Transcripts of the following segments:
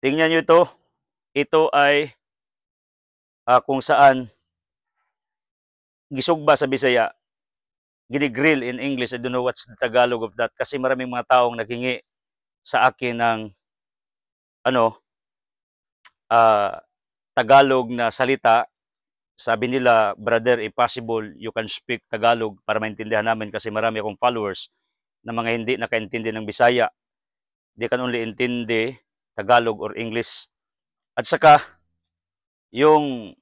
tingnan nyo ito. Ito ay kung saan gisugba sa Bisaya, gini-grill in English. I don't know what's the Tagalog of that. Kasi maraming mga taong naghingi sa akin ng Tagalog na salita. Sabi nila, brother, if possible, you can speak Tagalog para maintindihan namin kasi marami akong followers na mga hindi nakaintindi ng Bisaya. They can only intindi Tagalog or English. At saka, yung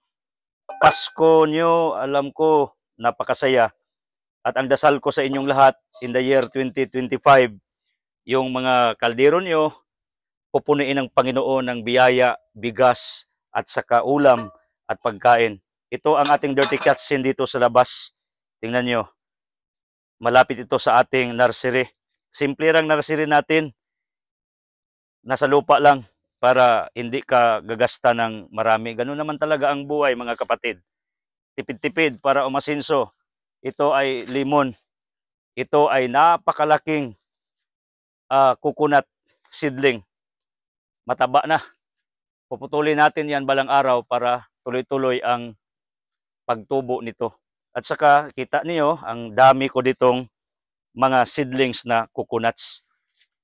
Pasko nyo, alam ko, napakasaya. At ang dasal ko sa inyong lahat in the year 2025, yung mga kaldero nyo, pupunuin ng Panginoon ng biyaya, bigas, at saka ulam at pagkain. Ito ang ating dirty kitchen dito sa labas. Tingnan nyo. Malapit ito sa ating nursery. Simple lang nursery natin. Nasa lupa lang para hindi ka gagasta ng marami. Ganun naman talaga ang buhay, mga kapatid. Tipid-tipid para umasinso. Ito ay limon. Ito ay napakalaking coconut seedling. Mataba na. Puputulin natin yan balang araw para tuloy-tuloy ang pagtubo nito. At saka kita niyo ang dami ko ditong mga seedlings na coconuts.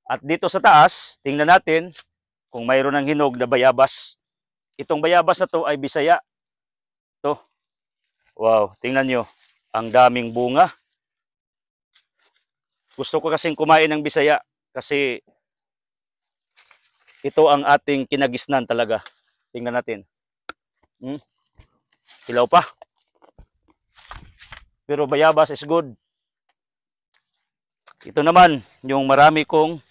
At dito sa taas, tingnan natin kung mayroon ng hinog na bayabas. Itong bayabas na to ay Bisaya. Ito. Wow, tingnan nyo. Ang daming bunga. Gusto ko kasing kumain ng Bisaya kasi ito ang ating kinagisnan talaga. Tingnan natin. Hilaw pa. Pero bayabas is good. Ito naman, yung marami kong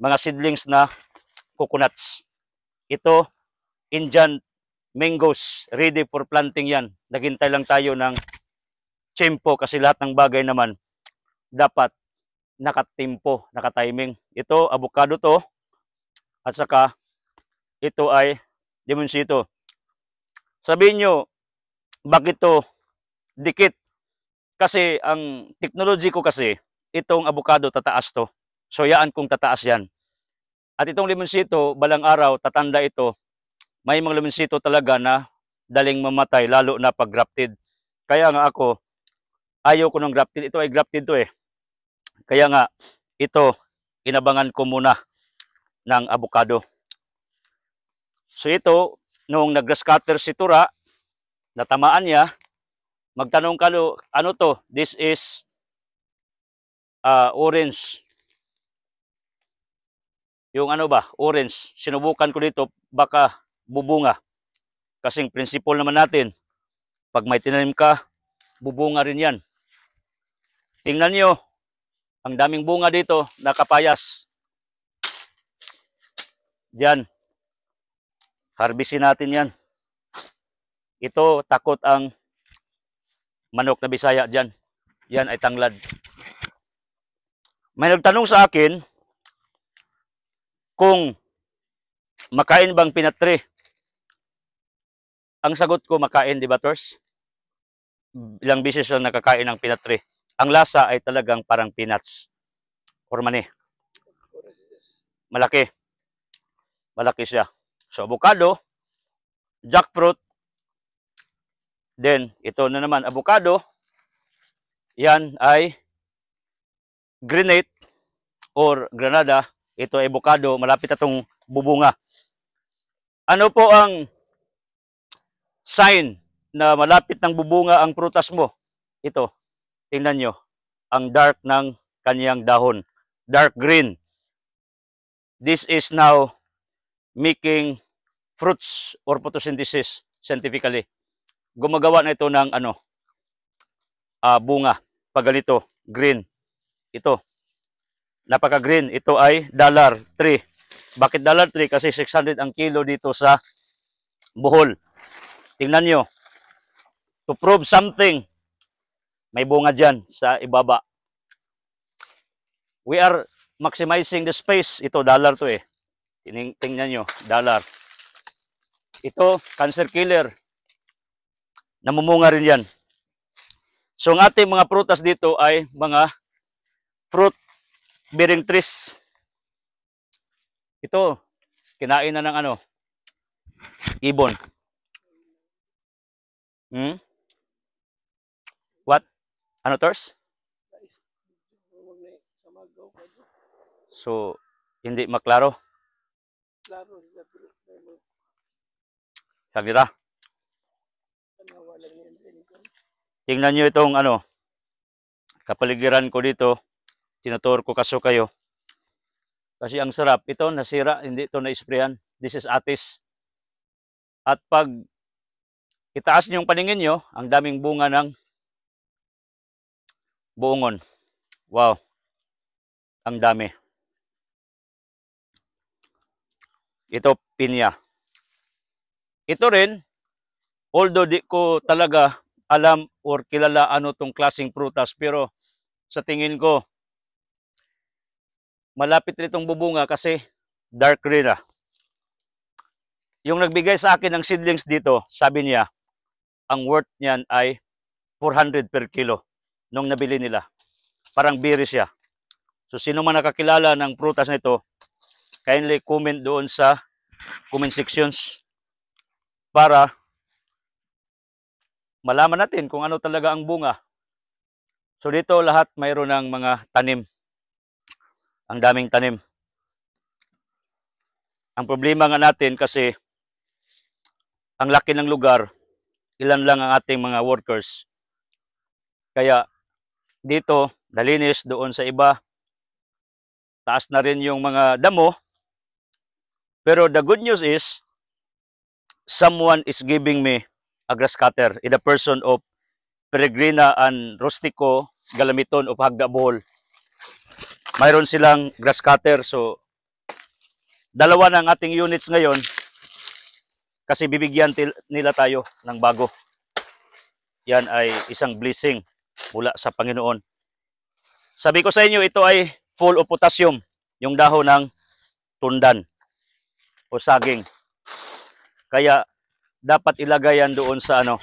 mga seedlings na coconuts. Ito, Indian mangoes, ready for planting yan. Naghintay lang tayo ng tiyempo kasi lahat ng bagay naman dapat nakatimpo, nakatiming. Ito, avocado to. At saka, ito ay limonsito. Sabihin nyo, bakit to dikit? Kasi ang technology ko kasi, itong avocado tataas to. So yaan kung tataas yan. At itong limonsito, balang araw, tatanda ito. May mga limonsito talaga na daling mamatay, lalo na pag grafted. Kaya nga ako, ayaw ko ng grafted. Ito ay grafted to eh. Kaya nga, ito, inabangan ko muna ng avocado. So ito, nung nag-grass cutter si Tura, natamaan niya, magtanong ka, ano to? This is orange. Yung ano ba? Orange. Sinubukan ko dito, baka bubunga. Kasing principle naman natin, pag may tinanim ka, bubunga rin yan. Tingnan nyo, ang daming bunga dito, nakapayas. Diyan. Harvestin natin yan. Ito, takot ang manok na Bisaya dyan. Yan ay tanglad. May nagtanong sa akin kung makain bang peanut tree. Ang sagot ko, makain, di ba, Tors? Ilang beses lang nakakain ng peanut tree. Ang lasa ay talagang parang peanuts. Or mani. Malaki. Malaki siya. So, avocado, jackfruit, then, ito na naman, avocado, yan ay grenade or granada. Ito ay avocado, malapit na itong bubunga. Ano po ang sign na malapit ng bubunga ang prutas mo? Ito, tingnan nyo, ang dark ng kanyang dahon. Dark green. This is now making fruits or photosynthesis scientifically. Gumagawa na ito ng bunga. Pag ganito, green. Ito. Napaka-green. Ito ay $3. Bakit $3? Kasi 600 ang kilo dito sa Bohol. Tingnan nyo. To prove something, may bunga dyan sa ibaba. We are maximizing the space. Ito, $1 to eh. Tingnan nyo, $1. Ito, cancer killer. Namumunga rin yan. So, ang ating mga prutas dito ay mga fruit bearing trees. Ito, kinain na ng ano, ibon. What? Ano, Tors? So, hindi maklaro. Sagira. Tingnan nyo itong ano, kapaligiran ko dito. Tinuturo ko kaso kayo. Kasi ang sarap. Ito, nasira. Hindi ito na-sprayan. This is atis. At pag itaas niyo yung paningin nyo, ang daming bunga ng buongon. Wow. Ang dami. Ito, pinya. Ito rin, although di ko talaga alam or kilala ano tong klaseng prutas, pero sa tingin ko, malapit nitong bubunga kasi dark green na. Yung nagbigay sa akin ng seedlings dito, sabi niya, ang worth niyan ay 400 per kilo nung nabili nila. Parang biri siya. So sino man nakakilala ng prutas nito, kindly comment doon sa comment sections para malaman natin kung ano talaga ang bunga. So dito lahat mayroon ng mga tanim. Ang daming tanim. Ang problema nga natin kasi ang laki ng lugar, ilan lang ang ating mga workers. Kaya dito, nalinis, doon sa iba, taas na rin yung mga damo. Pero the good news is, someone is giving me a grass cutter in the person of Peregrina and Rustico Galamiton of Hagda Bohol. Mayroon silang grass cutter. So, dalawa ng ating units ngayon kasi bibigyan nila tayo ng bago. Yan ay isang blessing mula sa Panginoon. Sabi ko sa inyo, ito ay full of potassium, yung dahon ng tundan o saging. Kaya dapat ilagay yan doon sa ano,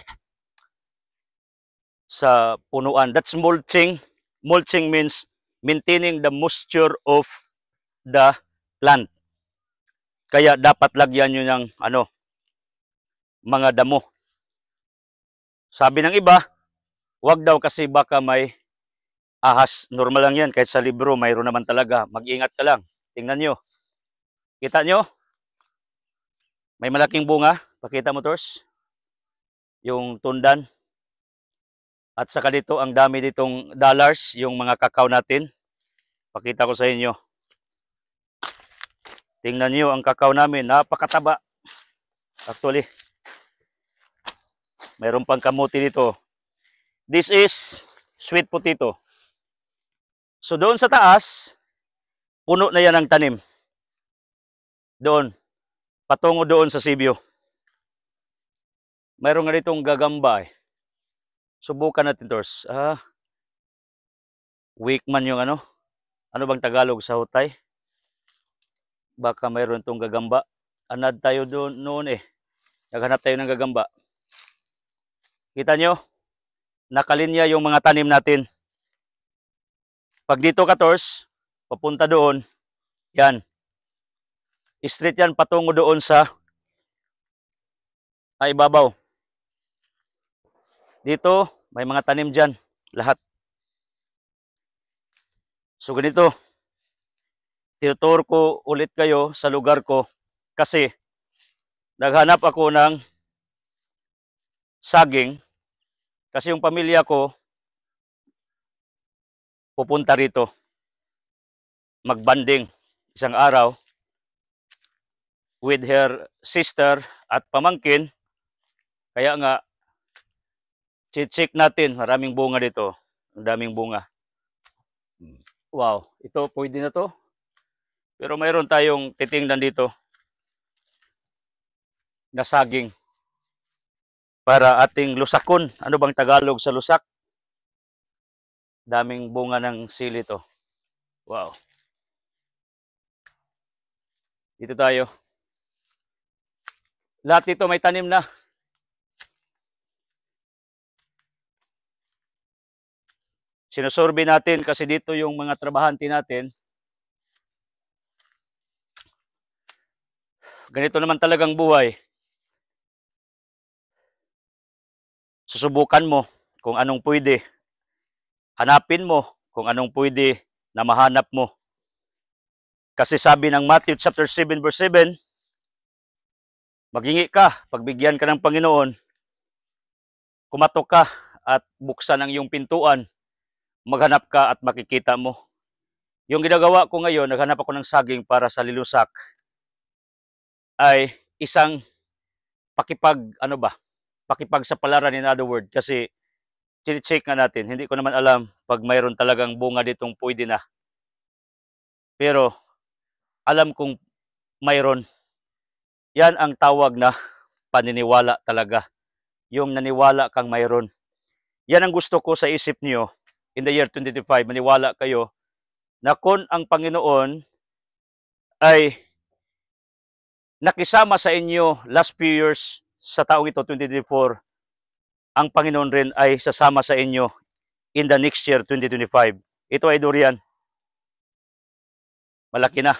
sa punuan. That's mulching. Mulching means maintaining the moisture of the plant. Kaya dapat lagyan nyo ng ano, mga damo. Sabi ng iba, wag daw kasi baka may ahas. Normal lang yan. Kahit sa libro, mayroon naman talaga. Mag-ingat ka lang. Tingnan nyo. Kita nyo? May malaking bunga. Pakita mo, Tors. Yung tundan. At saka dito, ang dami ditong dollars, yung mga kakao natin. Pakita ko sa inyo. Tingnan nyo ang kakao namin. Napakataba. Actually, mayroon pang kamuti dito. This is sweet potato. So doon sa taas, puno na yan ng tanim. Doon. Patungo doon sa Sibyo. Mayroon nga ditong gagamba eh. Subukan natin, Tors. Weak man yung ano. Ano bang Tagalog sa hutay? Baka mayroon itong gagamba. Anad tayo doon noon eh. Naghanap tayo ng gagamba. Kita nyo? Nakalinya yung mga tanim natin. Pag dito ka, Tors, papunta doon, yan. Straight yan, patungo doon sa ibabaw. Dito, may mga tanim dyan. Lahat. So, ganito. Tinuturo ko ulit kayo sa lugar ko kasi naghanap ako ng saging kasi yung pamilya ko pupunta rito. Magbanding isang araw with her sister at pamangkin. Kaya nga, check natin. Maraming bunga dito. Ang daming bunga. Wow, ito pwede na to. Pero mayroon tayong titingnan dito na saging para ating lusakon. Ano bang Tagalog sa lusak? Daming bunga ng sili to. Wow. Dito tayo. Lahat dito may tanim na. Sinusurvey natin kasi dito yung mga trabahante natin. ganito naman talagang buhay. Susubukan mo kung anong pwede. Hanapin mo kung anong pwede na mahanap mo. Kasi sabi ng Matthew chapter 7 verse 7, maghingi ka, pagbigyan ka ng Panginoon, kumatok ka at buksan ang iyong pintuan, maghanap ka at makikita mo. Yung ginagawa ko ngayon, naghanap ako ng saging para sa lilusak, ay isang pakipagsapalaran, in other word, kasi check nga natin, hindi ko naman alam pag mayroon talagang bunga ditong pwede na. Pero alam kong mayroon. Yan ang tawag na paniniwala talaga. Yung naniwala kang mayroon. Yan ang gusto ko sa isip niyo in the year 2025. Maniwala kayo na kung ang Panginoon ay nakisama sa inyo last few years sa taong ito, 2024, ang Panginoon rin ay sasama sa inyo in the next year, 2025. Ito ay durian. Malaki na.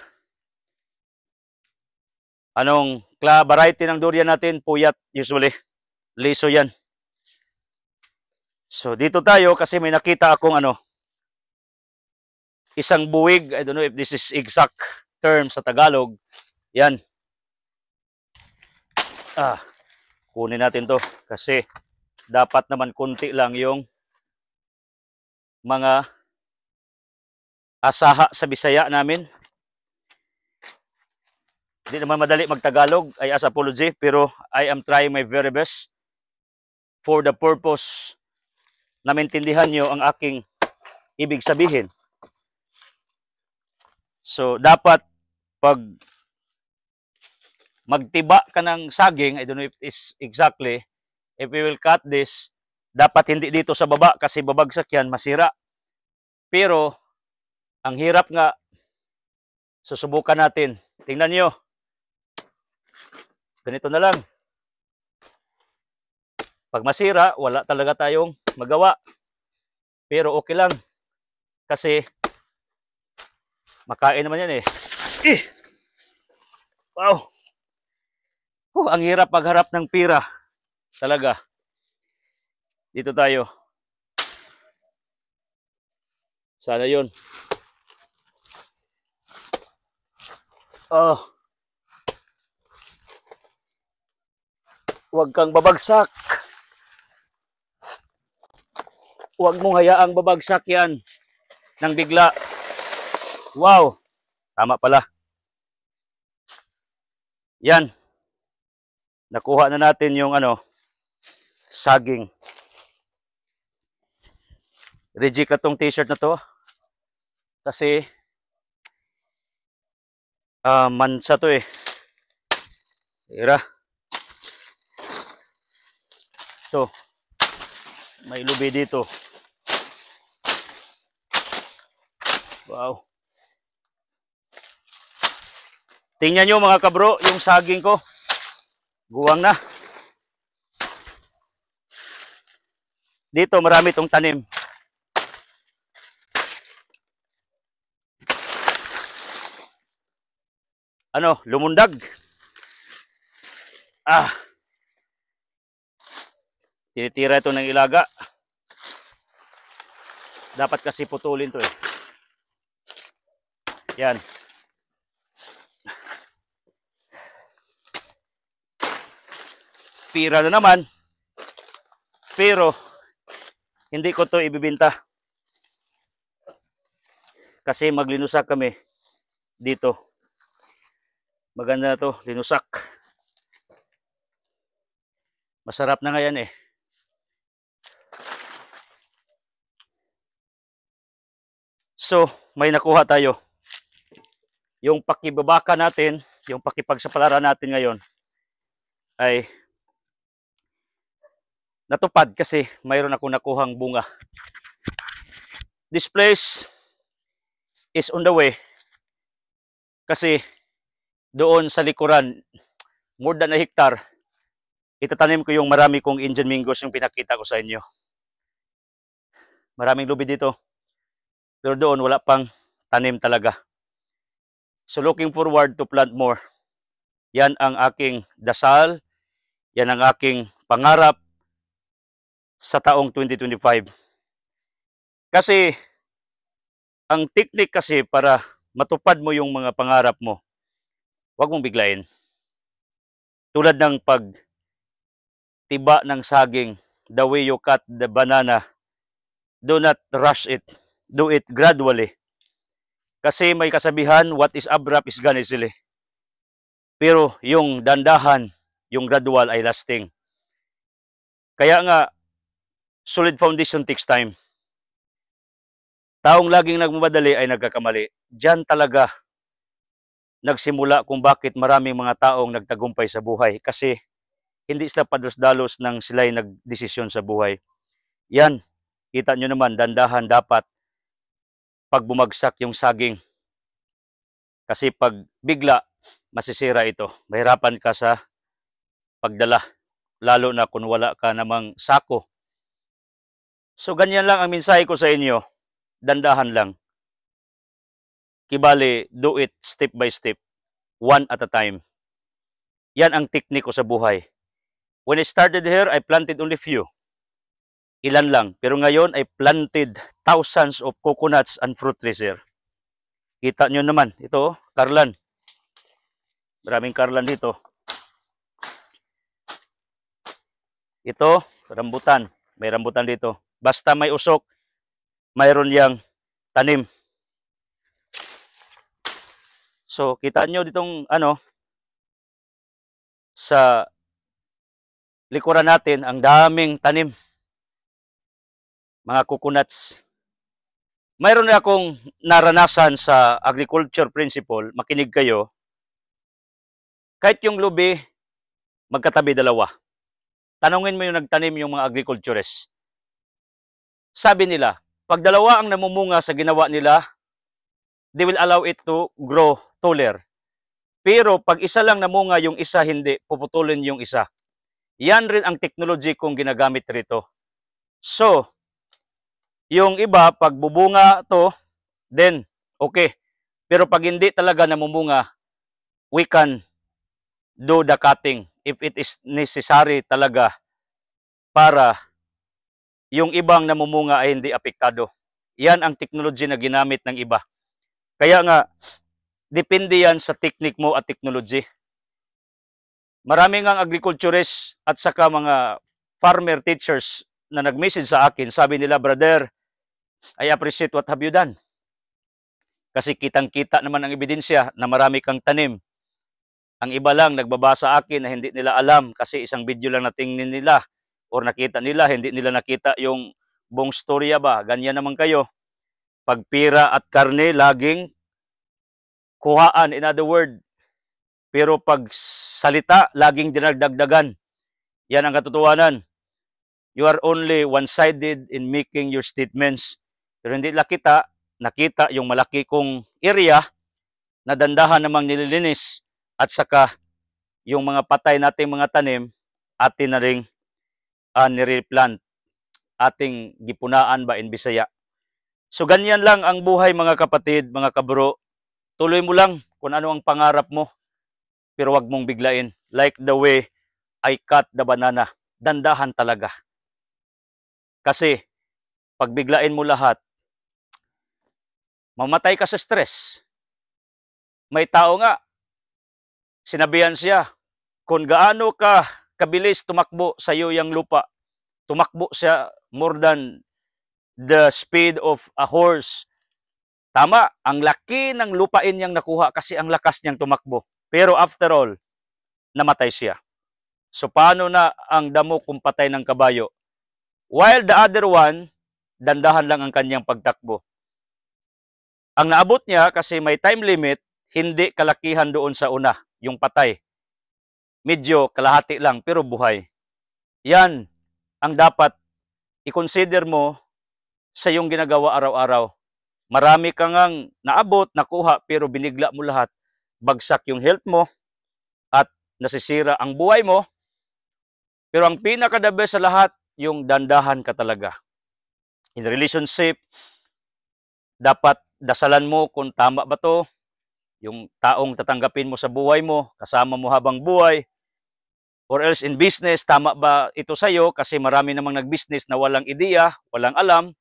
Anong variety ng durian natin? Puyat, usually. Liso yan. So, dito tayo kasi may nakita akong isang buwig. I don't know if this is exact term sa Tagalog. Yan. Kunin natin to kasi dapat naman kunti lang yung mga asaha sa Bisaya namin. Hindi naman madali magtagalog, I ask apology, pero I am trying my very best for the purpose na maintindihan nyo ang aking ibig sabihin. So, dapat pag magtiba ka ng saging, I don't know if it's exactly, if we will cut this, dapat hindi dito sa baba kasi babagsak yan, masira. Pero, ang hirap nga, susubukan natin. Tingnan nyo. Ganito na lang. Pag masira, wala talaga tayong magawa. Pero okay lang. Kasi, makain naman yan eh. Wow! Ang hirap magharap ng pira. Talaga. Dito tayo. Sana yun. Huwag kang babagsak. Huwag mong hayaang babagsak yan nang bigla. Wow! Tama pala. Yan. Nakuha na natin yung saging. Reject na tong t-shirt na to. Kasi mansa to eh. Tira. So, may lubi dito. Wow. Tingnan nyo mga kabro, yung saging ko. Guwang na. Dito marami tong tanim. Lumundag. Tinitira ito ng ilaga. Dapat kasi putulin to eh. Yan. Pira na naman. Pero, hindi ko to ibibinta. Kasi maglinusak kami dito. Maganda na to, linusak. Masarap na nga yan eh. So, may nakuha tayo. Yung pakibabaka natin, yung pakipagsapalaran natin ngayon, ay natupad kasi mayroon ako nakuhang bunga. This place is on the way. Kasi doon sa likuran, more than a hectare, itatanim ko yung marami kong Indian mangoes yung pinakita ko sa inyo. Maraming lubi dito. Pero doon wala pang tanim talaga. So looking forward to plant more. Yan ang aking dasal, yan ang aking pangarap sa taong 2025. Kasi ang teknik kasi para matupad mo yung mga pangarap mo, huwag mong biglain. Tulad ng pagtiba ng saging, the way you cut the banana, do not rush it. Do it gradually. Kasi may kasabihan, what is abrupt is gone easily. Pero yung dandahan, yung gradual ay lasting. Kaya nga, solid foundation takes time. Taong laging nagmamadali ay nagkakamali. Diyan talaga nagsimula kung bakit maraming mga taong nagtagumpay sa buhay. Kasi hindi sila padalos-dalos nang sila'y nagdesisyon sa buhay. Yan, kita nyo naman, dandahan dapat pag bumagsak yung saging. Kasi pag bigla, masisira ito. Mahirapan ka sa pagdala. Lalo na kung wala ka namang sako. So ganyan lang ang mensahe ko sa inyo. Dandahan lang. Kibali, do it step by step. One at a time. Yan ang teknik ko sa buhay. When I started here, I planted only few. Ilan lang. Pero ngayon, I planted thousands of coconuts and fruit trees here. Kita nyo naman. Ito, karlan. Maraming karlan dito. Ito, rambutan. May rambutan dito. Basta may usok, mayroon yang tanim. So, kita nyo ditong sa likuran natin, ang daming tanim. Mga coconuts. Mayroon na akong naranasan sa agriculture principle, makinig kayo. Kahit yung lubi, magkatabi dalawa. Tanungin mo yung nagtanim yung mga agriculturists. Sabi nila, pag dalawa ang namumunga sa ginawa nila, they will allow it to grow taller. Pero pag isa lang namunga, yung isa hindi, puputulin yung isa. Yan rin ang technology kong ginagamit rito. So, yung iba, pag bubunga to, then, okay. Pero pag hindi talaga namumunga, we can do the cutting if it is necessary talaga para yung ibang namumunga ay hindi apektado. Yan ang technology na ginamit ng iba. Kaya nga, depende yan sa technique mo at technology. Maraming ang agriculturists at saka mga farmer teachers na nag-message sa akin, sabi nila, brother, I appreciate what have you done. Kasi kitang-kita naman ang ebidensya na marami kang tanim. Ang iba lang nagbabasa akin na hindi nila alam kasi isang video lang natingnin nila or nakita nila, hindi nila nakita yung buong storya ba. Ganyan naman kayo. Pagpira at karne, laging kuhaan, in other word. Pero pag salita, laging dinagdagdagan. Yan ang katotohanan. You are only one-sided in making your statements. Pero hindi nakita yung malaki kong area na dandahan namang nililinis at saka yung mga patay nating mga tanim atin na ring nireplant, ating gipunaan ba in Bisaya. So ganyan lang ang buhay mga kapatid, mga kabro. Tuloy mo lang kung ano ang pangarap mo, pero wag mong biglain. Like the way I cut the banana, dandahan talaga. Kasi pag biglain mo lahat, mamatay ka sa stress. May tao nga, sinabihan siya, kung gaano ka kabilis tumakbo sa iyo yung lupa, tumakbo siya more than the speed of a horse. Tama, ang laki ng lupain niyang nakuha kasi ang lakas niyang tumakbo. Pero after all, namatay siya. So paano na ang damo kung patay ng kabayo? While the other one, dandahan lang ang kanyang pagtakbo. Ang naabot niya kasi may time limit, hindi kalakihan doon sa una, yung patay. Medyo kalahati lang pero buhay. Yan ang dapat i-consider mo sa iyong ginagawa araw-araw. Marami kang ngang naabot, nakuha, pero binigla mo lahat. Bagsak yung health mo at nasisira ang buhay mo. Pero ang pinaka-the best sa lahat, yung dandahan ka talaga. In relationship, dapat dasalan mo kung tama ba to, yung taong tatanggapin mo sa buhay mo, kasama mo habang buhay, or else in business, tama ba ito sa'yo? Kasi marami namang nag-business na walang ideya, walang alam.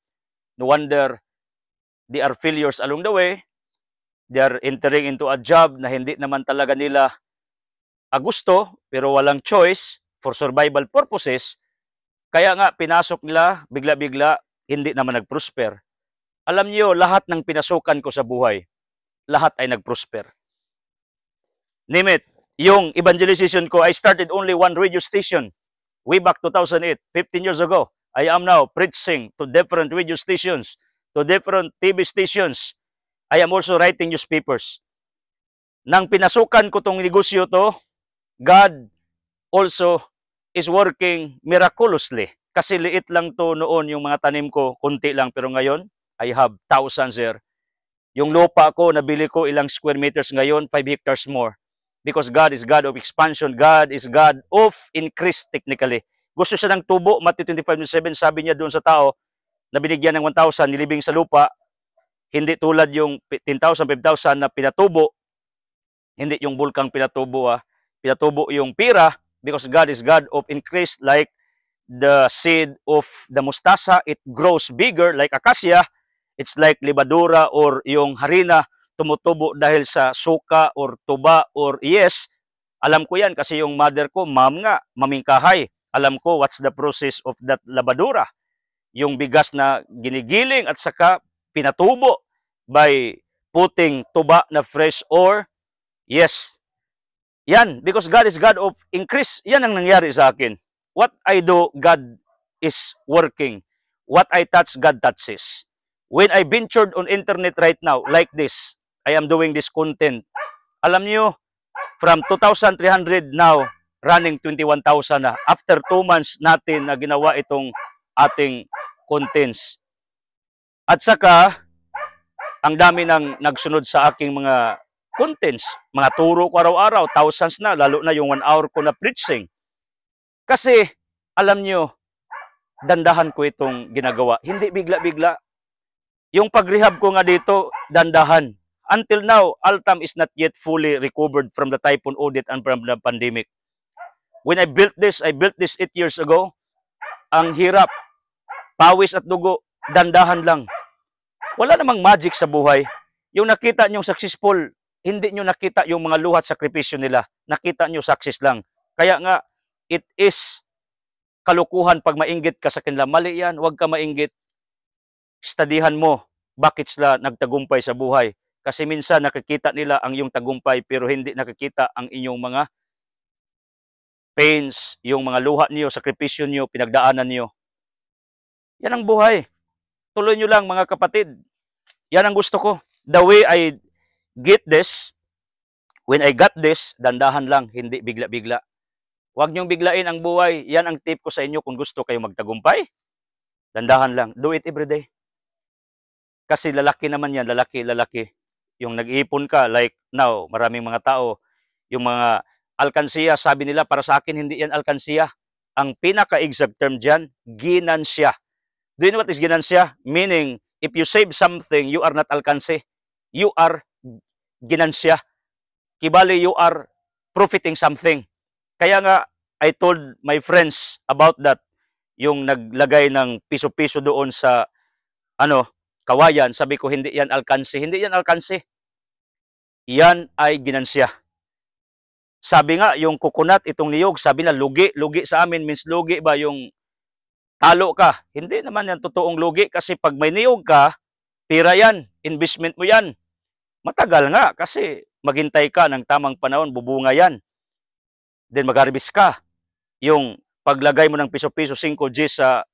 No wonder they are failures along the way. They are entering into a job na hindi naman talaga nila gusto, pero walang choice for survival purposes. Kaya nga, pinasok nila, bigla-bigla, hindi naman nag-prosper. Alam niyo, lahat ng pinasukan ko sa buhay, lahat ay nag-prosper. Name it, yung evangelization ko, I started only one radio station way back 2008, 15 years ago. I am now preaching to different radio stations, to different TV stations. I am also writing newspapers. Nang pinasukan ko tong negosyo to, God also is working miraculously. Kasi liit lang to noon yung mga tanim ko, kunti lang. Pero ngayon, I have thousands here. Yung lupa ko, nabili ko ilang square meters ngayon, 5 hectares more. Because God is God of expansion. God is God of increase technically. Gusto siya ng tubo, Matthew 25:7, sabi niya doon sa tao na binigyan ng 1,000, nilibing sa lupa, hindi tulad yung 10,000, 5,000 na pinatubo, hindi yung bulkang pinatubo, pinatubo yung pira, because God is God of increase, like the seed of the mustasa, it grows bigger like acacia. It's like libadura or yung harina, tumutubo dahil sa suka or tuba or yes. Alam ko yan kasi yung mother ko, ma'am nga, mamingkahay. Alam ko what's the process of that labadura. Yung bigas na ginigiling at saka pinatubo by putting tuba na fresh or yes. Yan, because God is God of increase. Yan ang nangyari sa akin. What I do, God is working. What I touch, God touches. When I ventured on internet right now, like this, I am doing this content. Alam niyo, from 2,300 now, running 21,000 na. After 2 months natin na ginawa itong ating contents. At saka, ang dami nang nagsunod sa aking mga contents. Mga turo ko araw-araw, thousands na, lalo na yung 1 hour ko na preaching. Kasi, alam niyo, dandahan ko itong ginagawa. Hindi bigla-bigla. Yung pag-rehab ko nga dito, dandahan. Until now, Altam is not yet fully recovered from the typhoon audit and from the pandemic. When I built this 8 years ago. Ang hirap, pawis at dugo, dandahan lang. Wala namang magic sa buhay. Yung nakita nyong successful, hindi nyo nakita yung mga luhat sakripisyo nila. Nakita nyo success lang. Kaya nga, it is kalukuhan pag mainggit ka sa kanila. Mali yan, huwag ka mainggit. Studihan mo, bakit sila nagtagumpay sa buhay. Kasi minsan nakikita nila ang iyong tagumpay pero hindi nakikita ang inyong mga pains, yung mga luha niyo, sakripisyo niyo, pinagdaanan niyo. Yan ang buhay. Tuloy nyo lang mga kapatid. Yan ang gusto ko. The way I get this, when I got this, dandahan lang, hindi bigla-bigla. Huwag niyong biglain ang buhay. Yan ang tip ko sa inyo kung gusto kayo magtagumpay. Dandahan lang. Do it every day. Kasi lalaki naman yan, lalaki. Yung nag-iipon ka, like now, maraming mga tao, yung mga alkansiya, sabi nila, para sa akin, hindi yan alkansiya. Ang pinaka-exact term dyan, ginansya. Do you know what is ginansya? Meaning, if you save something, you are not alkansi. You are ginansya. Kibali, you are profiting something. Kaya nga, I told my friends about that. Yung naglagay ng piso-piso doon sa, kawayan, sabi ko, hindi yan alkansi. Hindi yan alkansi. Yan ay ginansya. Sabi nga, yung coconut, itong niyog, sabi na lugi. Lugi sa amin means lugi ba yung talo ka? Hindi naman yan totoong lugi kasi pag may niyog ka, pira yan, investment mo yan. Matagal nga kasi maghintay ka ng tamang panahon, bubunga yan. Then mag-harvest ka. Yung paglagay mo ng piso-piso, 5G sa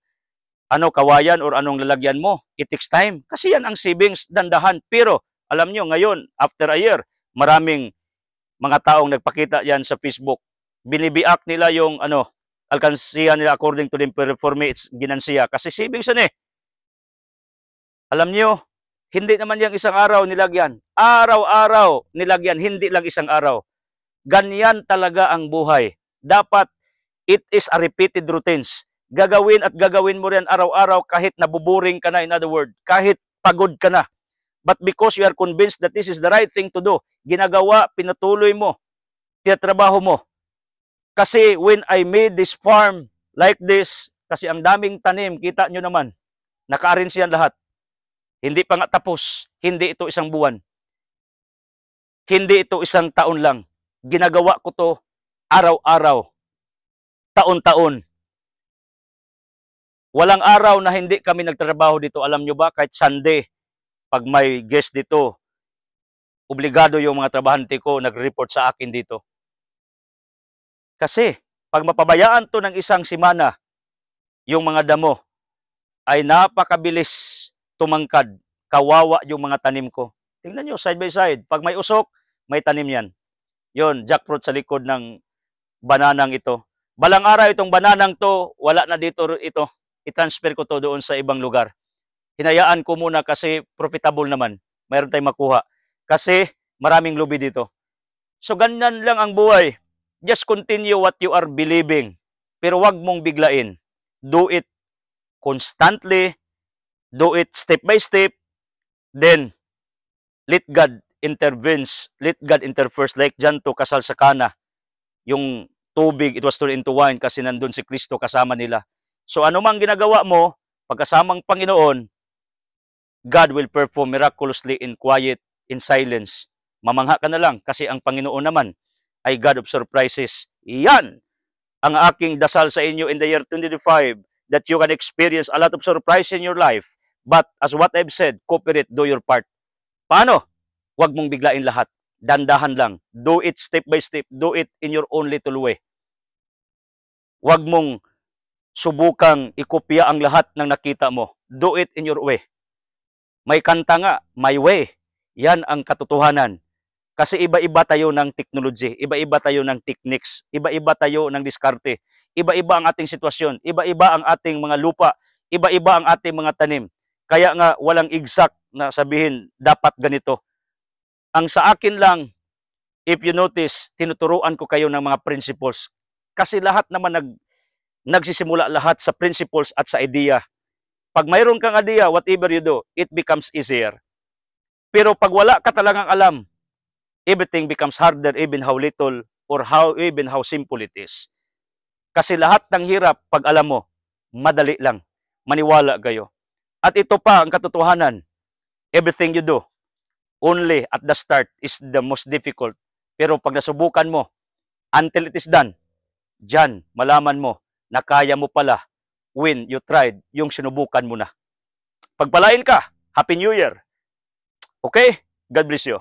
kawayan or anong lalagyan mo, it takes time. Kasi yan ang savings, dandahan. Pero, alam nyo, ngayon, after a year, maraming mga taong nagpakita yan sa Facebook. Binibiak nila yung, alkansiya nila according to them, for me, it's ginansiya. Kasi savings yan eh. Alam nyo, hindi naman yung isang araw nilagyan. Araw-araw nilagyan, hindi lang isang araw. Ganyan talaga ang buhay. Dapat, it is a repeated routines. Gagawin at gagawin mo rin araw-araw kahit nabuburing ka na, in other words, kahit pagod ka na. But because you are convinced that this is the right thing to do, ginagawa, pinatuloy mo, tinatrabaho mo. Kasi when I made this farm like this, kasi ang daming tanim, kita nyo naman, naka-arrange yan lahat. Hindi pa nga tapos, hindi ito isang buwan. Hindi ito isang taon lang. Ginagawa ko to araw-araw, taon-taon. Walang araw na hindi kami nagtrabaho dito. Alam nyo ba, kahit Sunday, pag may guest dito, obligado yung mga trabahante ko nag-report sa akin dito. Kasi, pag mapabayaan to ng isang simana, yung mga damo, ay napakabilis tumangkad. Kawawa yung mga tanim ko. Tingnan nyo, side by side. Pag may usok, may tanim yan. Yon, jackfruit sa likod ng bananang ito. Balang araw itong bananang to, wala na dito ito. I-transfer ko to doon sa ibang lugar. Hinayaan ko muna kasi profitable naman. Mayroon tayong makuha. Kasi maraming lobby dito. So ganyan lang ang buhay. Just continue what you are believing. Pero wag mong biglain. Do it constantly. Do it step by step. Then, let God intervenes. Let God interferes. Like dyan to, kasal sa Kana. Yung tubig, it was turned into wine kasi nandun si Kristo kasama nila. So ano mang ginagawa mo, pagkasamang Panginoon, God will perform miraculously in quiet, in silence. Mamangha ka na lang kasi ang Panginoon naman ay God of surprises. Iyan ang aking dasal sa inyo in the year 2025, that you can experience a lot of surprise in your life. But as what I've said, cooperate, do your part. Paano? Huwag mong biglain lahat. Dandahan lang. Do it step by step. Do it in your own little way. Huwag mong subukang ikopya ang lahat ng nakita mo. Do it in your way. May kanta nga, my way. Yan ang katotohanan. Kasi iba-iba tayo ng technology, iba-iba tayo ng techniques, iba-iba tayo ng diskarte, iba-iba ang ating sitwasyon, iba-iba ang ating mga lupa, iba-iba ang ating mga tanim. Kaya nga walang exact na sabihin dapat ganito. Ang sa akin lang, if you notice, tinuturuan ko kayo ng mga principles. Kasi lahat naman nagsisimula lahat sa principles at sa idea. Pag mayroon kang idea, whatever you do, it becomes easier. Pero pag wala ka talagang alam, everything becomes harder, even how little or even how simple it is. Kasi lahat ng hirap, pag alam mo, madali lang. Maniwala kayo. At ito pa ang katotohanan. Everything you do, only at the start is the most difficult. Pero pag nasubukan mo, until it is done, dyan, malaman mo na kaya mo pala when you tried yung sinubukan mo na. Pagpalain ka. Happy New Year. Okay? God bless you.